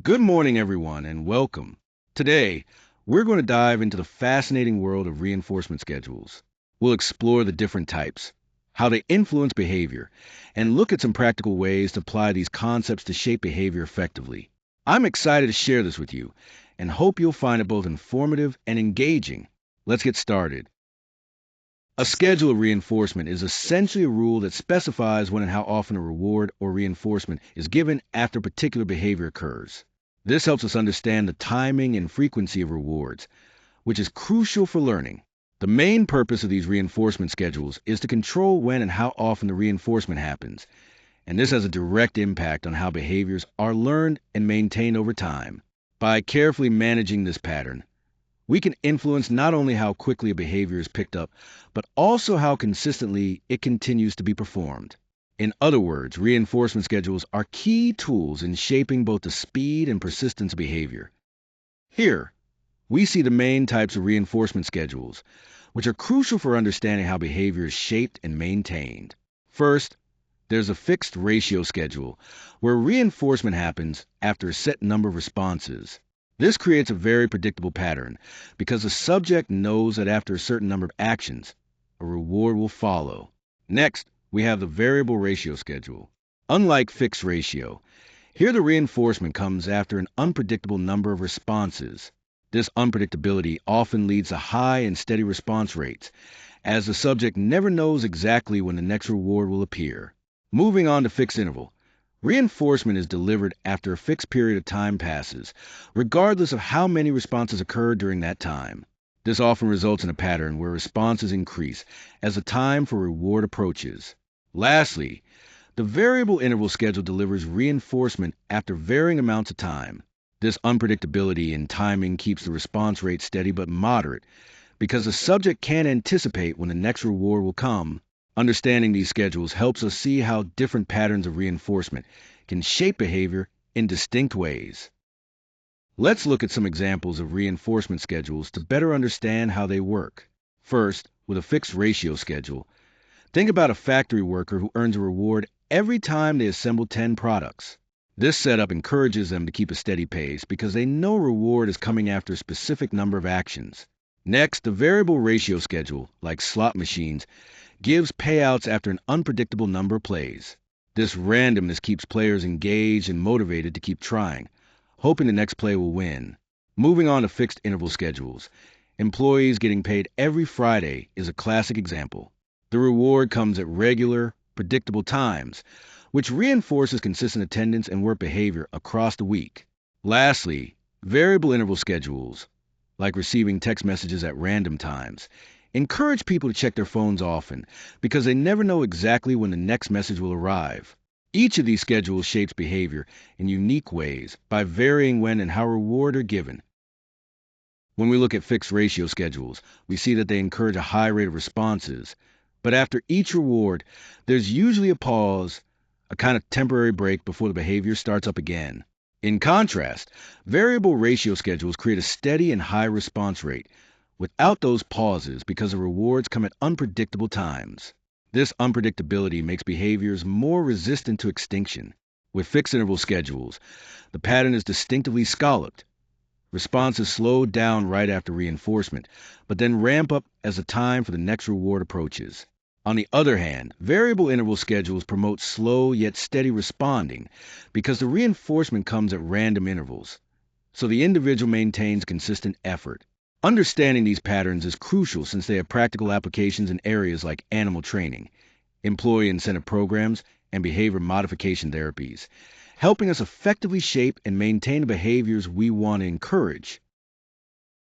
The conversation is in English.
Good morning, everyone, and welcome. Today, we're going to dive into the fascinating world of reinforcement schedules. We'll explore the different types, how they influence behavior, and look at some practical ways to apply these concepts to shape behavior effectively. I'm excited to share this with you and hope you'll find it both informative and engaging. Let's get started. A schedule of reinforcement is essentially a rule that specifies when and how often a reward or reinforcement is given after a particular behavior occurs. This helps us understand the timing and frequency of rewards, which is crucial for learning. The main purpose of these reinforcement schedules is to control when and how often the reinforcement happens, and this has a direct impact on how behaviors are learned and maintained over time. By carefully managing this pattern, we can influence not only how quickly a behavior is picked up, but also how consistently it continues to be performed. In other words, reinforcement schedules are key tools in shaping both the speed and persistence of behavior. Here, we see the main types of reinforcement schedules, which are crucial for understanding how behavior is shaped and maintained. First, there's a fixed ratio schedule, where reinforcement happens after a set number of responses. This creates a very predictable pattern because the subject knows that after a certain number of actions, a reward will follow. Next, we have the variable ratio schedule. Unlike fixed ratio, here the reinforcement comes after an unpredictable number of responses. This unpredictability often leads to high and steady response rates, as the subject never knows exactly when the next reward will appear. Moving on to fixed interval. Reinforcement is delivered after a fixed period of time passes, regardless of how many responses occur during that time. This often results in a pattern where responses increase as the time for reward approaches. Lastly, the variable interval schedule delivers reinforcement after varying amounts of time. This unpredictability in timing keeps the response rate steady but moderate because the subject can't anticipate when the next reward will come. Understanding these schedules helps us see how different patterns of reinforcement can shape behavior in distinct ways. Let's look at some examples of reinforcement schedules to better understand how they work. First, with a fixed ratio schedule, think about a factory worker who earns a reward every time they assemble 10 products. This setup encourages them to keep a steady pace because they know reward is coming after a specific number of actions. Next, the variable ratio schedule, like slot machines, gives payouts after an unpredictable number of plays. This randomness keeps players engaged and motivated to keep trying, hoping the next play will win. Moving on to fixed interval schedules, employees getting paid every Friday is a classic example. The reward comes at regular, predictable times, which reinforces consistent attendance and work behavior across the week. Lastly, variable interval schedules, like receiving text messages at random times, encourage people to check their phones often because they never know exactly when the next message will arrive. Each of these schedules shapes behavior in unique ways by varying when and how reward are given. When we look at fixed ratio schedules, we see that they encourage a high rate of responses, but after each reward, there's usually a pause, a kind of temporary break before the behavior starts up again. In contrast, variable ratio schedules create a steady and high response rate, without those pauses because the rewards come at unpredictable times. This unpredictability makes behaviors more resistant to extinction. With fixed interval schedules, the pattern is distinctively scalloped. Responses slow down right after reinforcement, but then ramp up as the time for the next reward approaches. On the other hand, variable interval schedules promote slow yet steady responding because the reinforcement comes at random intervals, so the individual maintains consistent effort. Understanding these patterns is crucial since they have practical applications in areas like animal training, employee incentive programs, and behavior modification therapies, helping us effectively shape and maintain the behaviors we want to encourage.